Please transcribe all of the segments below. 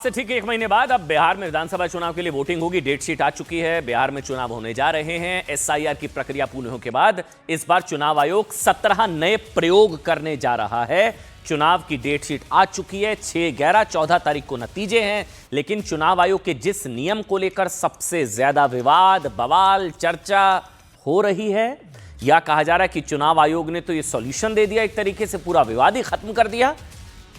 से ठीक 1 महीने बाद अब बिहार में विधानसभा चुनाव के लिए वोटिंग होगी। डेट शीट आ चुकी है। बिहार में चुनाव होने जा रहे हैं। एसआईआर की प्रक्रिया पूर्ण होने के बाद इस बार चुनाव आयोग 17 नए प्रयोग करने जा रहा है। चुनाव की डेट शीट आ चुकी है। 6, 11, 14 तारीख को नतीजे हैं। लेकिन चुनाव आयोग के जिस नियम को लेकर सबसे ज्यादा विवाद, बवाल, चर्चा हो रही है, या कहा जा रहा है कि चुनाव आयोग ने तो ये सॉल्यूशन दे दिया, एक तरीके से पूरा विवाद ही खत्म कर दिया।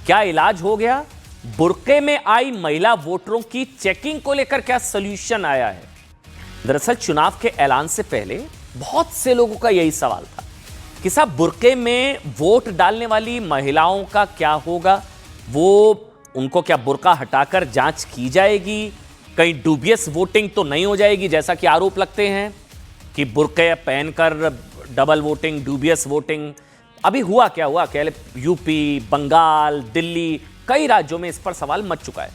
क्या इलाज हो गया? बुर्के में आई महिला वोटरों की चेकिंग को लेकर क्या सॉल्यूशन आया है? दरअसल चुनाव के ऐलान से पहले बहुत से लोगों का यही सवाल था कि साहब बुर्के में वोट डालने वाली महिलाओं का क्या होगा? उनको क्या बुर्का हटाकर जांच की जाएगी? कहीं डूबियस वोटिंग तो नहीं हो जाएगी, जैसा कि आरोप लगते हैं कि बुर्के पहनकर डबल वोटिंग, डूबियस वोटिंग। अभी हुआ क्या हुआ? यूपी, बंगाल, दिल्ली, कई राज्यों में इस पर सवाल मच चुका है।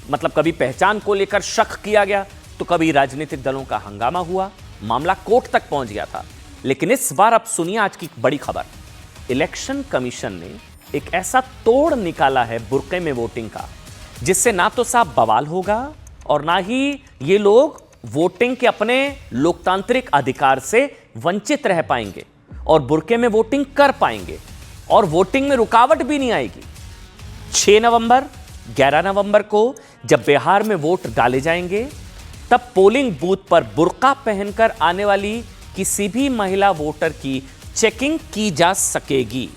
मतलब कभी पहचान को लेकर शक किया गया, तो कभी राजनीतिक दलों का हंगामा हुआ, मामला कोर्ट तक पहुंच गया था। लेकिन इस बार अब सुनिए आज की बड़ी खबर। इलेक्शन कमीशन ने एक ऐसा तोड़ निकाला है बुर्के में वोटिंग का, जिससे ना तो साफ बवाल होगा और ना ही ये लोग वोटिंग के अपने लोकतांत्रिक अधिकार से वंचित रह पाएंगे और बुर्के में वोटिंग कर पाएंगे, और वोटिंग में रुकावट भी नहीं आएगी। 6 नवंबर, 11 नवंबर को जब बिहार में वोट डाले जाएंगे, तब पोलिंग बूथ पर बुर्का पहनकर आने वाली किसी भी महिला वोटर की चेकिंग की जा सकेगी।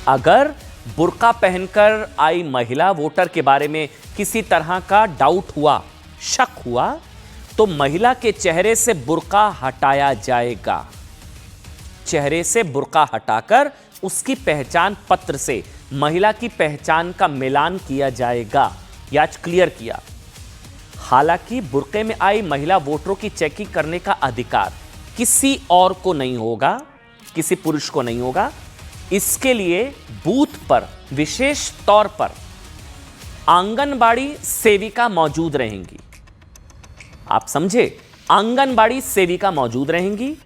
अगर बुर्का पहनकर आई महिला वोटर के बारे में किसी तरह का डाउट हुआ, शक हुआ, तो महिला के चेहरे से बुर्का हटाया जाएगा। चेहरे से बुर्का हटाकर उसकी पहचान पत्र से महिला की पहचान का मिलान किया जाएगा। यह आज क्लियर किया। हालांकि बुर्के में आई महिला वोटरों की चेकिंग करने का अधिकार किसी और को नहीं होगा, किसी पुरुष को नहीं होगा। इसके लिए बूथ पर विशेष तौर पर आंगनबाड़ी सेविका मौजूद रहेंगी। आप समझे? आंगनबाड़ी सेविका मौजूद रहेंगी।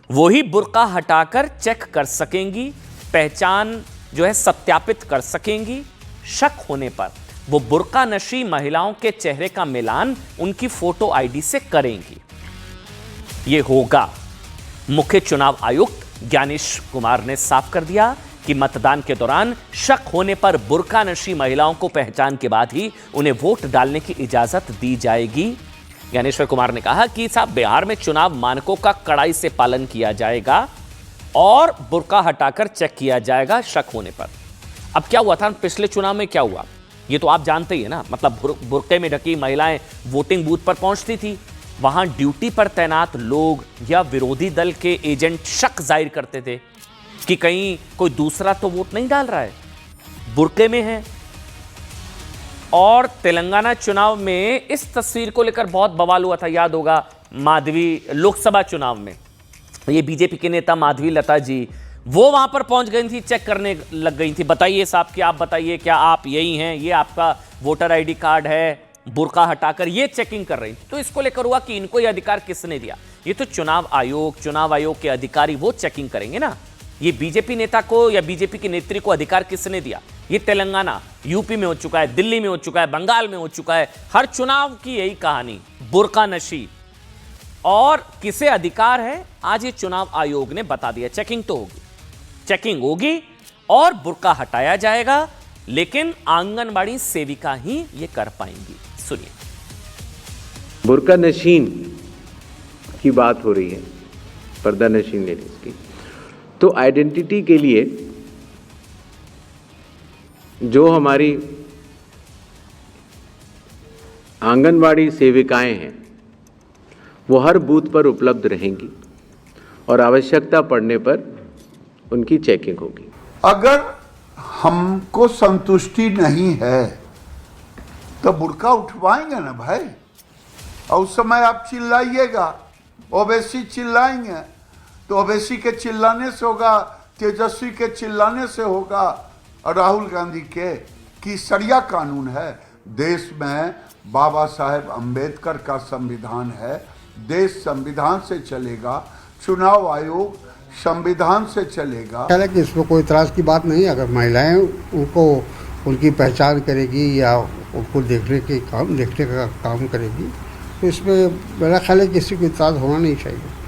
वही बुर्का हटाकर चेक कर सकेंगी, पहचान जो है सत्यापित कर सकेंगी। शक होने पर वो बुर्का नशी महिलाओं के चेहरे का मिलान उनकी फोटो आईडी से करेंगी। ये होगा। मुख्य चुनाव आयुक्त ज्ञानेश कुमार ने साफ कर दिया कि मतदान के दौरान शक होने पर बुर्का नशी महिलाओं को पहचान के बाद ही उन्हें वोट डालने की इजाजत दी जाएगी। ज्ञानेश्वर कुमार ने कहा कि साहब बिहार में चुनाव मानकों का कड़ाई से पालन किया जाएगा और बुर्का हटाकर चेक किया जाएगा शक होने पर। अब क्या हुआ था पिछले चुनाव में? क्या हुआ ये तो आप जानते ही है ना। मतलब बुर्के में ढकी महिलाएं वोटिंग बूथ पर पहुंचती थी। वहां ड्यूटी पर तैनात लोग या विरोधी दल के एजेंट शक जाहिर करते थे कि कहीं कोई दूसरा तो वोट नहीं डाल रहा है, बुर्के में है। और तेलंगाना चुनाव में इस तस्वीर को लेकर बहुत बवाल हुआ था, याद होगा। माधवी लोकसभा चुनाव में ये बीजेपी के नेता माधवी लता जी, वो वहां पर पहुंच गई थी, चेक करने लग गई थी। बताइए साहब कि आप बताइए, क्या आप यही हैं? ये आपका वोटर आईडी कार्ड है। बुर्का हटाकर ये चेकिंग कर रही थी। तो इसको लेकर हुआ कि इनको ये अधिकार किसने दिया? ये तो चुनाव आयोग के अधिकारी वो चेकिंग करेंगे ना। ये बीजेपी नेता को या बीजेपी के नेत्री को अधिकार किसने दिया? ये तेलंगाना, यूपी में हो चुका है, दिल्ली में हो चुका है, बंगाल में हो चुका है। हर चुनाव की यही कहानी, बुर्का नशी। और किसे अधिकार है? आज ये चुनाव आयोग ने बता दिया। चेकिंग तो होगी, चेकिंग होगी और बुर्का हटाया जाएगा, लेकिन आंगनबाड़ी सेविका ही ये कर पाएंगी। सुनिए। बुर्का नशीन की बात हो रही है, पर्दा नशीन लेडीज की। तो आइडेंटिटी के लिए जो हमारी आंगनबाड़ी सेविकाएं हैं, वो हर बूथ पर उपलब्ध रहेंगी और आवश्यकता पड़ने पर उनकी चेकिंग होगी। अगर हमको संतुष्टि नहीं है तो बुर्का उठवाएंगे ना भाई। और उस समय आप चिल्लाइएगा, ओवैसी चिल्लाएंगे, तो ओवैसी के चिल्लाने से होगा, तेजस्वी के चिल्लाने से होगा, और राहुल गांधी के कि सरिया कानून है। देश में बाबा साहेब अंबेडकर का संविधान है, देश संविधान से चलेगा, चुनाव आयोग संविधान से चलेगा। हालांकि इसमें कोई इतराज की बात नहीं। अगर महिलाएं उनको उनकी पहचान करेगी या उनको देखने का काम करेगी, तो इसमें मेरा ख्याल है किसी को इतराज़ होना नहीं चाहिए।